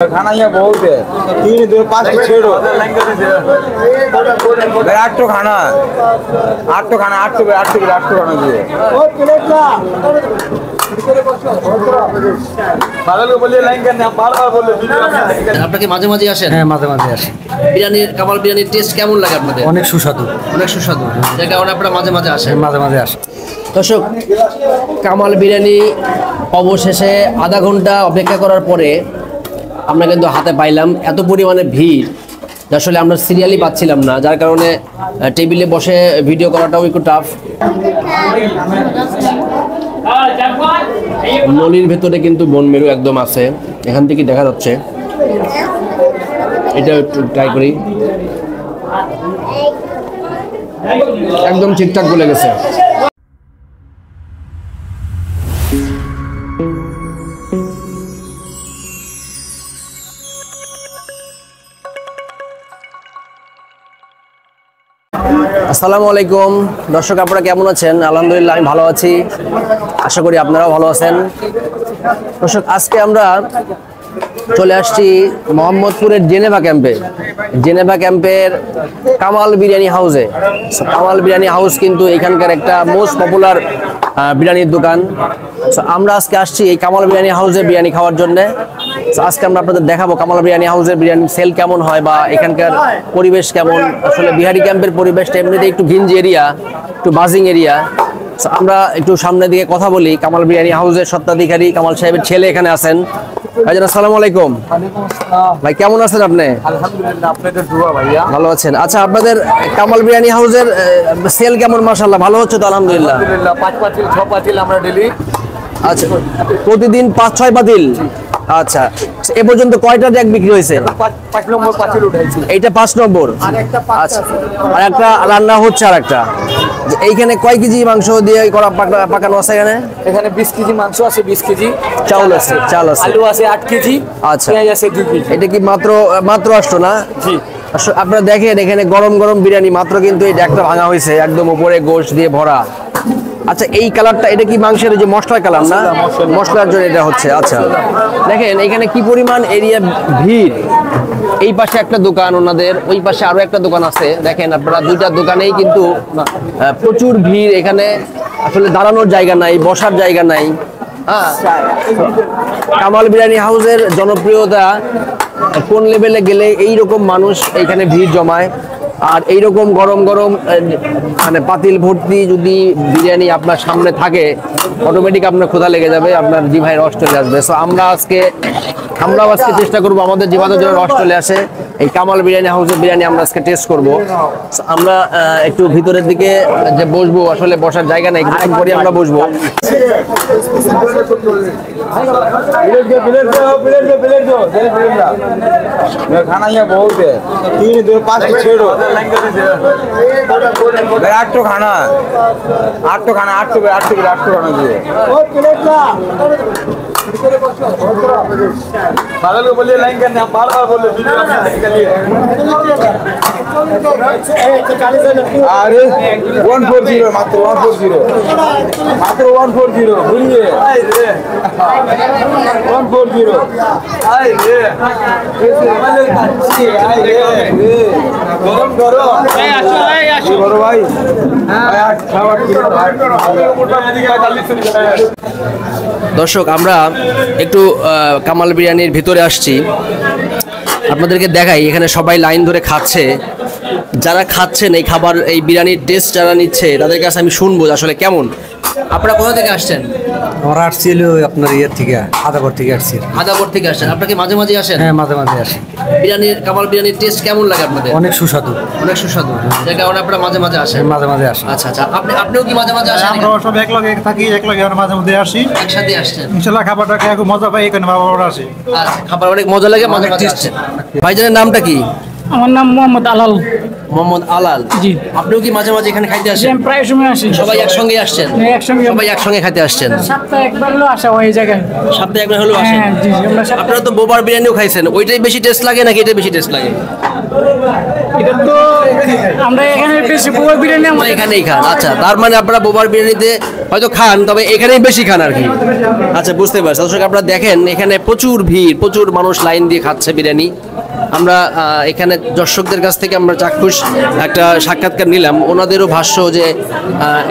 खाना यहाँ बहुत है, 3 2 5 6 8 तो खाना 8 तो खाना 8 तो खाना चाहिए। আপনাকে মাঝে মাঝে আসেন? হ্যাঁ, মাঝে মাঝে আসি। বিরিয়ানির কামাল বিরিয়ানির টেস্ট কেমন লাগে আপনাদের? অনেক সুস্বাদু, অনেক সুস্বাদু, যার কারণে আপনারা মাঝে মাঝে আসেন। মাঝে মাঝে আসি। দর্শক, কামাল বিরিয়ানি অবশেষে আধা ঘন্টা অপেক্ষা করার পরে আমরা কিন্তু হাতে পাইলাম। এত পরিমাণে ভিড়, আসলে আমরা সিরিয়ালই পাচ্ছিলাম না, যার কারণে টেবিলে বসে ভিডিও করাটাও একটু টাফ। নলির ভেতরে কিন্তু বন মেরু একদম আছে, এখান থেকে দেখা যাচ্ছে। এটা একটু ট্রাই করি, একদম ঠিকঠাক বলে গেছে। আসসালামু আলাইকুম দর্শক, আপনারা কেমন আছেন? আলহামদুলিল্লাহ আমি ভালো আছি, আশা করি আপনারাও ভালো আছেন। দর্শক, আজকে আমরা চলে আসছি মোহাম্মদপুরের জেনেভা ক্যাম্পে। জেনেভা ক্যাম্পের কামাল বিরিয়ানি হাউসে। কামাল বিরিয়ানি হাউস কিন্তু এখানকার একটা মোস্ট পপুলার বিরিয়ানির দোকান। আমরা আজকে আসছি এই কামাল বিরিয়ানি হাউসে বিরিয়ানি খাওয়ার জন্য। আজকে আমরা আপনাদের দেখাবো কামাল বিরিয়ানি হাউসের বিরিয়ানি সেল কেমন হয় বা এখানকার পরিবেশ কেমন। আসলে বিহারি ক্যাম্পের পরিবেশটা এমনিতে একটু ঘিঞ্জি এরিয়া, একটু বাজিং এরিয়া। আমরা একটু সামনের দিকে কথা বলি। কামাল বিরিয়ানি হাউসের স্বত্বাধিকারী কামাল সাহেবের ছেলে এখানে আছেন। ভাইজান আসসালামু আলাইকুম। ভাই কেমন আছেন আপনি? আলহামদুলিল্লাহ, আপনাদের দোয়া ভাইয়া। ভালো আছেন? আচ্ছা, আপনাদের কামাল বিরিয়ানি হাউসের সেল কেমন? মাশাআল্লাহ ভালো হচ্ছে তো? আলহামদুলিল্লাহ। 5 পাতিল 6 পাতিল আমরা ডেলি। আচ্ছা, প্রতিদিন 5-6 পাতিল। আচ্ছা, এ পর্যন্ত কয়টা জ্যাক বিক্রি হয়েছে? 5 নম্বর পাতিল উঠাইছি। এইটা 5 নম্বর। আচ্ছা, আর একটা রান্না হচ্ছে। আর একটা এইখানে কয় কেজি মাংস দিয়ে করা পাকানো আছে? এখানে 20 কেজি মাংস আছে, 20 কেজি চাউল আছে, আলু আছে 8 কেজি। আচ্ছা, পেঁয়াজ আছে 2 কেজি। এটা কি মাত্র আসতো না? জি। আপনারা দেখেন এখানে গরম গরম বিরিয়ানি মাত্র কিন্তু এই ড্যাকটা ভাঙা হয়েছে, একদম উপরে গোশত দিয়ে ভরা। আচ্ছা, এই কালারটা এটা কি মাংসের যে মশলার কালার না? মশলার জন্য এটা হচ্ছে। আচ্ছা, দেখেন এখানে কি পরিমাণ এরিয়া ভিড়। এই পাশে একটা দোকান ওনাদের, ওই পাশে আরো একটা দোকান আছে। দেখেন আপনারা, দুইটা দোকানেই কিন্তু প্রচুর ভিড়। এখানে আসলে দাঁড়ানোর জায়গা নাই, বসার জায়গা নাই। হ্যাঁ, কামাল বিরিয়ানি হাউসের জনপ্রিয়তা কোন লেভেলে গেলে এইরকম মানুষ এখানে ভিড় জমায়। আর এইরকম গরম গরম মানে পাতিল ভর্তি যদি বিরিয়ানি আপনার সামনে থাকে, অটোমেটিক আপনার ক্ষুধা লেগে যাবে, আপনার জিভায় রস চলে আসবে। সো আমরাও আজকে চেষ্টা করবো আমাদের জিভাতে যেন রস চলে আসে। এই কামাল বিরিয়ানি হাউসের বিরিয়ানি আমরা আজকে টেস্ট করবো। আমরা একটু ভিতরের দিকে যে বসবো, আসলে বসার জায়গা নেই, কিছুক্ষণ পরে আমরা বসবো। खाना यहाँ बहुत है, 3 2 5 6 8 तो खाना 8 तो खाना 8 खाना चाहिए। पागल को बोलिए लाइन करने, हम बार-बार बोल रहे अरे 140 मात्र 140 भूलिए 140 गरम करो बड़ो भाई। দর্শক, আমরা একটু কামাল বিরিয়ানির ভিতরে আসছি, আপনাদেরকে দেখাই। এখানে সবাই লাইন ধরে খাচ্ছে। যারা খাচ্ছেন এই খাবার, এই বিরিয়ানির টেস্ট যারা নিচ্ছে, তাদের কাছে আমি শুনবো আসলে কেমন। আপনারা কোথা থেকে আসছেন? আমরা আসছিল আপনার ইয়ের থেকে, আদাবর থেকে আসছি। আদাবর থেকে আসছেন? আপনাকে মাঝে মাঝে আসেন? হ্যাঁ, মাঝে মাঝে আসি। কামাল বিরিয়ানির টেস্ট কেমন লাগে আপনাদের? অনেক সুস্বাদু, অনেক সুস্বাদু, যার কারণে আপনারা মাঝে মাঝে আসেন? মাঝে মাঝে আসি। আচ্ছা, আপনিও কি মাঝে মাঝে আসেন? আমরা সব একলগে থাকি, একলগে মাঝে মধ্যে আসি, একসাথে আসছেন। ইনশাআল্লাহ খাবারটা খেয়ে খুব মজা পাই, এখানে বাবা আসি। আচ্ছা, খাবার অনেক মজা লাগে, মাঝে মাঝে আসছেন। ভাইজানের নামটা কি? আমার নাম মোহাম্মদ আলাল। মোহাম্মদ আলাল। জি। আপনিও কি মাঝে মাঝে এখানে খাইতে আসেন? আমি প্রায় সময় আসি। সবাই একসঙ্গে আসছেন? একসঙ্গে। সবাই একসঙ্গে খাইতে আসছেন? সপ্তাহে একবার হলো আসা হয় এই জায়গায়। সপ্তাহে একবার হলেও আসেন? হ্যাঁ, জি, আমরা সপ্তাহে- আপনারা তো বোবার বিরিয়ানিও খাইছেন, ওইটাই বেশি টেস্ট লাগে নাকি এটা বেশি টেস্ট লাগে? এটা তো আমরা এখানে বেশি বোবা বিরিয়ানি আমরা আমাদের এখানেই খান। আচ্ছা, তার মানে আপনারা বোবার বিরিয়ানিতে হয়তো খান, তবে এখানেই বেশি খান আর কি। আচ্ছা, বুঝতে পারছি। দর্শক, আপনারা দেখেন এখানে প্রচুর ভিড়, প্রচুর মানুষ লাইন দিয়ে খাচ্ছে বিরিয়ানি। আমরা এখানে দর্শকদের কাছ থেকে আমরা চাক্ষুষ একটা সাক্ষাৎকার নিলাম। ওনাদেরও ভাষ্য যে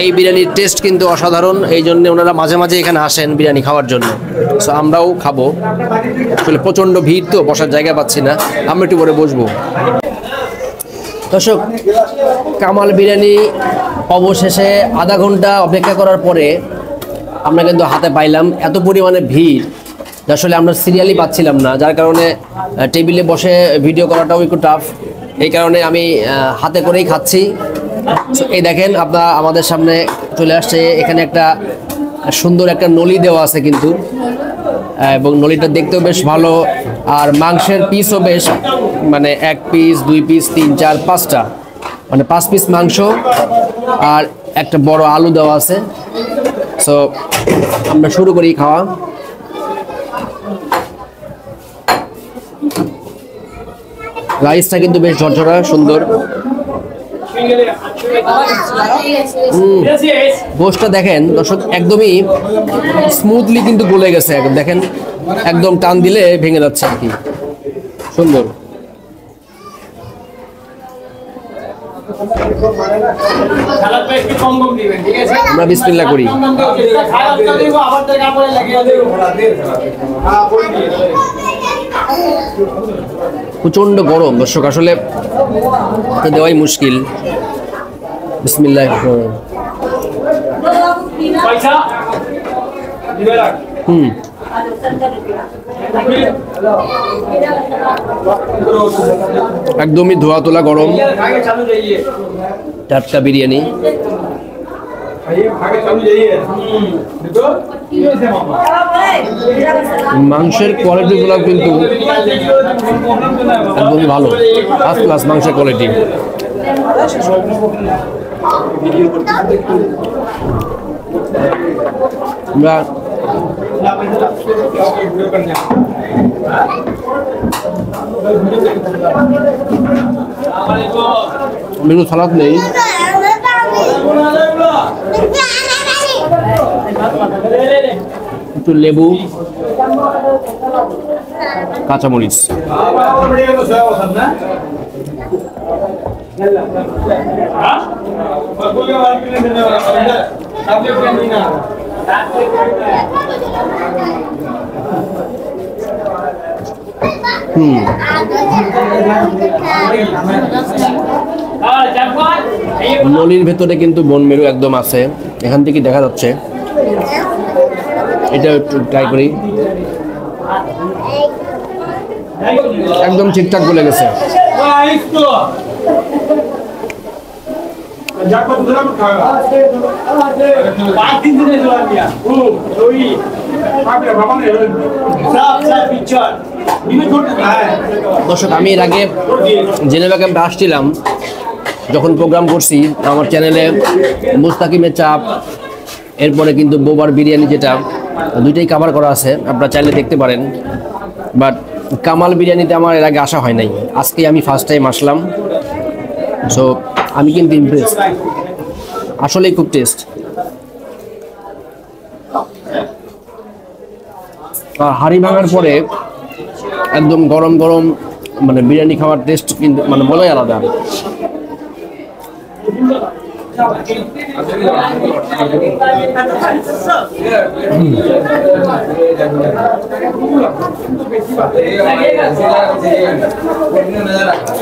এই বিরিয়ানির টেস্ট কিন্তু অসাধারণ, এই জন্য ওনারা মাঝে মাঝে এখানে আসেন বিরিয়ানি খাওয়ার জন্য। সো আমরাও খাবো। আসলে প্রচণ্ড ভিড় তো, বসার জায়গা পাচ্ছি না, আমরা একটু পরে বসবো। দর্শক, কামাল বিরিয়ানি অবশেষে আধা ঘন্টা অপেক্ষা করার পরে আমরা কিন্তু হাতে পাইলাম। এত পরিমাণে ভিড় আসলে আমরা সিরিয়ালই পাচ্ছিলাম না, যার কারণে টেবিলে বসে ভিডিও করাটাও একটু টাফ। এই কারণে আমি হাতে করেই খাচ্ছি। So, এই দেখেন আপনারা আমাদের সামনে চলে আসছে, এখানে একটা সুন্দর একটা নলি দেওয়া আছে কিন্তু, এবং নলিটা দেখতেও বেশ ভালো। আর মাংসের পিসও বেশ, মানে 1 পিস 2 পিস 3 4 5টা, মানে 5 পিস মাংস আর একটা বড় আলু দেওয়া আছে। সো আমরা শুরু করি খাওয়া। রাইসটা কিন্তু বেশ ঝরঝরা সুন্দর। গোশটা দেখেন দর্শক, একদমই স্মুথলি কিন্তু গলে গেছে। দেখেন একদম টান দিলে ভেঙে যাচ্ছে আর কি, সুন্দর। আমরা বিসমিল্লাহ করি। প্রচন্ড গরম দর্শক, আসলে তো দেওয়াই মুশকিল। বিসমিল্লাহ। একদমই ধোয়া তোলা গরম টাটকা বিরিয়ানি। মাংসের কোয়ালিটিগুলো কিন্তু একদমই ভালো, ফার্স্ট ক্লাস মাংসের কোয়ালিটি। আমরা মেনু সালাদ নেই, একটু লেবু, কাঁচামরিচ। নলির ভেতরে কিন্তু বন মেরু একদম আছে, এখান থেকে দেখা যাচ্ছে। এটা একটু ট্রাই করি। একদম ঠিকঠাক বলে গেছে। দর্শক, আমি এর আগে জেনেভা ক্যাম্পে আসছিলাম যখন প্রোগ্রাম করছি, আমার চ্যানেলে মুস্তাকিমের চাপ, এরপরে কিন্তু বোবার বিরিয়ানি, যেটা দুইটাই কভার করা আছে, আপনারা চাইলে দেখতে পারেন। বাট কামাল বিরিয়ানিতে আমার এর আগে আসা হয় নাই, আজকে আমি ফার্স্ট টাইম আসলাম। সো আমি কিন্তু ইমপ্রেস, আসলেই খুব টেস্ট। আর হাঁড়ি ভাঙার পরে একদম গরম গরম মানে বিরিয়ানি খাওয়ার টেস্ট কিন্তু মানে বলাই আলাদা।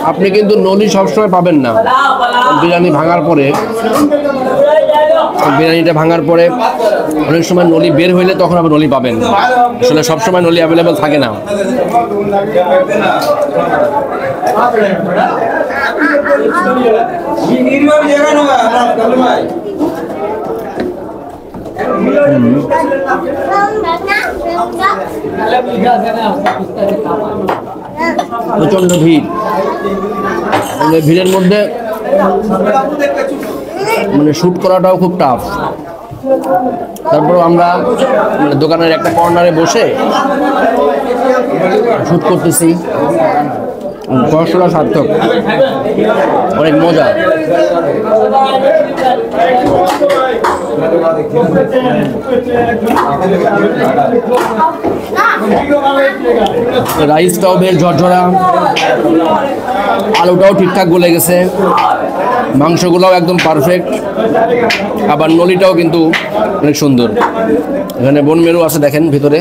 আপনি কিন্তু নলি সবসময় পাবেন না। বিরিয়ানি ভাঙার পরে, বিরিয়ানিটা ভাঙার পরে অনেক সময় নলি বের হইলে তখন আপনি নলি পাবেন। আসলে সবসময় নলি অ্যাভেলেবেল থাকে না। প্রচন্ড ভিড়, ভিড়ের মধ্যে মানে শ্যুট করাটাও খুব টাফ। তারপর আমরা মানে দোকানের একটা কর্নারে বসে শ্যুট করতেছি, কষ্টটা সার্থক, অনেক মজা। রাইসটাও বেশ ঝরঝরা, আলুটাও ঠিকঠাক গলে গেছে, মাংসগুলোও একদম পারফেক্ট, আবার নলিটাও কিন্তু অনেক সুন্দর। এখানে বন মেরু আছে দেখেন ভিতরে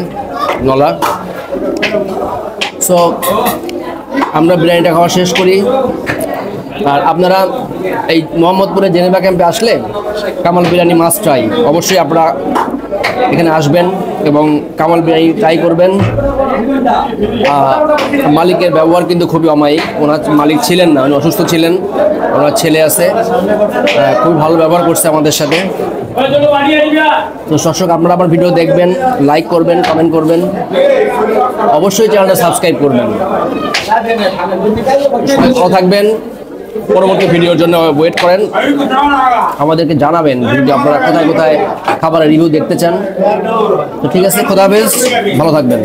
নলা। সো আমরা বিরিয়ানিটা খাওয়া শেষ করি। আর আপনারা এই মোহাম্মদপুরে জেনেভা ক্যাম্পে আসলে কামাল বিরিয়ানি মাস্ট ট্রাই, অবশ্যই আপনারা এখানে আসবেন এবং কামাল বিরিয়ানি ট্রাই করবেন। মালিকের ব্যবহার কিন্তু খুবই অমায়িক। ওনার মালিক ছিলেন না, উনি অসুস্থ ছিলেন, ওনার ছেলে আছে, খুব ভালো ব্যবহার করছে আমাদের সাথে। তো দর্শক, আপনারা আমার ভিডিও দেখবেন, লাইক করবেন, কমেন্ট করবেন, অবশ্যই চ্যানেলটা সাবস্ক্রাইব করবেন। ভালো থাকবেন। পরবর্তী ভিডিওর জন্য ওয়েট করেন, আমাদেরকে জানাবেন যদি আপনারা কোথায় কোথায় খাবারের রিভিউ দেখতে চান। তো ঠিক আছে, খোদা হাফেজ, ভালো থাকবেন।